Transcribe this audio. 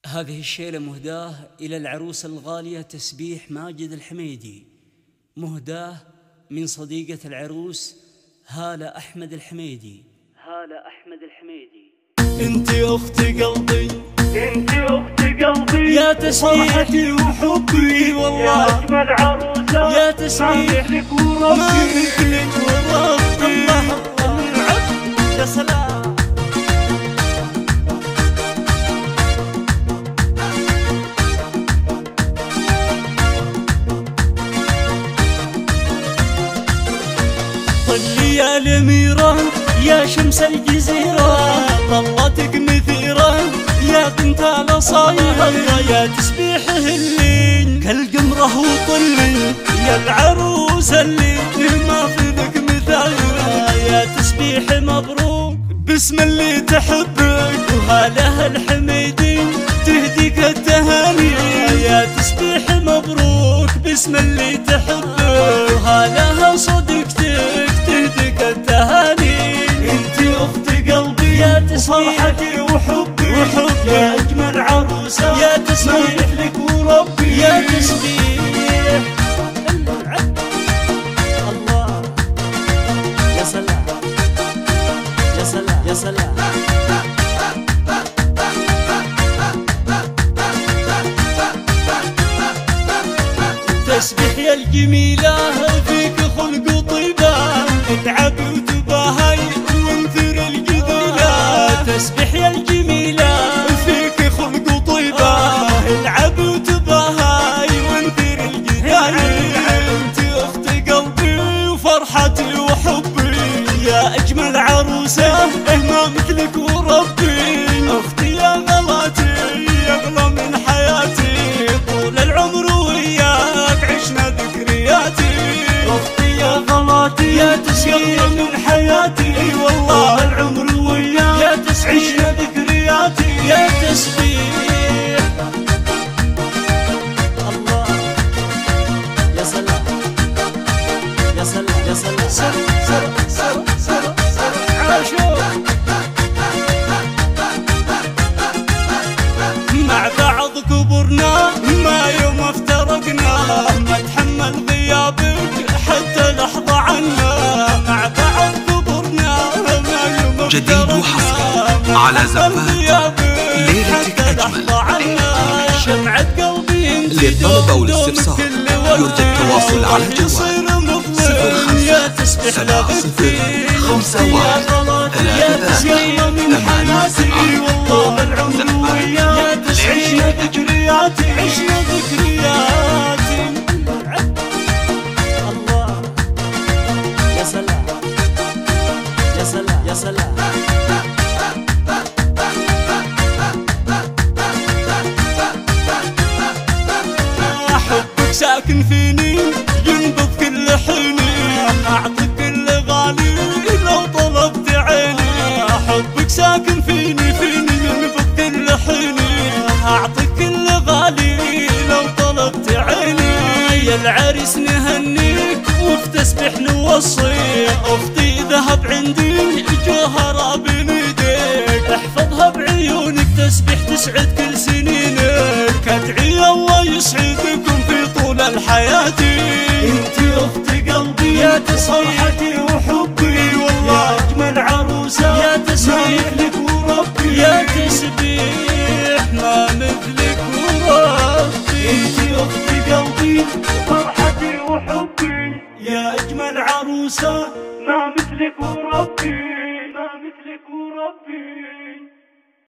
هذه الشيلة مهداة إلى العروس الغالية تسبيح ماجد الحميدي، مهداة من صديقة العروس هالة أحمد الحميدي. انتي اخت قلبي، انتي اخت قلبي، يا تسبيح فرحتي وحبي والله، يا اجمل عروسة يا تسبيح ما مثلك وربي، مثلك وربي. يا سلام. طلي يا الأميرة يا شمس الجزيرة، طلتك مثيرة يا بنت الأصايل، يا تسبيح اللي كالقمرة وطلي، يا العروس اللي ما في ذك مثالها، يا تسبيح مبروك باسم اللي تحبك، وهاله الحميدي تهديك التهاني، يا تسبيح مبروك باسم اللي تحبك، وهاله صديقتك تهديك التهاني. انتي اخت قلبي يا تسبيح فرحتي وحبي، يا اجمل عروسة يا ما تسبيح مثلك وربي، يا تسبيح الله. يا سلام يا سلام يا سلام. تسبيح يا الجميلة فيك خلق طيبة، اتعبي وتباهي وانثر الجذيلة، تسبيح يا الجميلة فيك خلق طيبة، اتعبي وتباهي وانثر الجذيلة. انتي اخت قلبي وفرحتي وحبي، يا اجمل عروسة ما مثلك وربي، اختي يا غلاتي يا اغلى من حياتي، طول العمر وياك عشنا ذكرياتي، اختي يا غلاتي يا تسبيح من حياتي، اي والله طول العمر وياك يا تسبيح عشنا ذكرياتي، يا تسبيح الله. يا سلام يا سلام يا سلام. سر عاشور مع بعض كبرنا ما يوم افترقنا، ما تحمل غيابك حتى لحظة عنا، مع بعض كبرنا ما يوم افترقنا، جديد وحصري على زفات ليلتك أجمل. شمعة قلبي انت للطلب أو الاستفسار يرجى التواصل على الجوال 05 70 51 33 من حياتي والله العمر وياك عشنا ذكرياتي، عشنا ذكرياتي. الله. يا سلام يا سلام يا سلام. حبك ساكن فيني ينبض كل حيني، اعطيك كل غالي لو طلبت عيني، حبك ساكن فيني ينبض كل حيني، اعطيك كل غالي لو طلبت عيني، يا العريس نهنيك وفي تسبيح نوصي، اختي ذهب عندي جوهرة بين ايديك، احفظها بعيونك تسبيح تسعد كل سنينك، ادعي الله يسعدكم في طول الحياة. انتي اخت قلبي يا تسبيح فرحتي وحبي والله، يا اجمل عروسة يا تسبيح ما مثلك وربي، يا تسبيح ما مثلك وربي. انتي اخت قلبي فرحتي وحبي، يا اجمل عروسة ما مثلك وربي، ما مثلك وربي.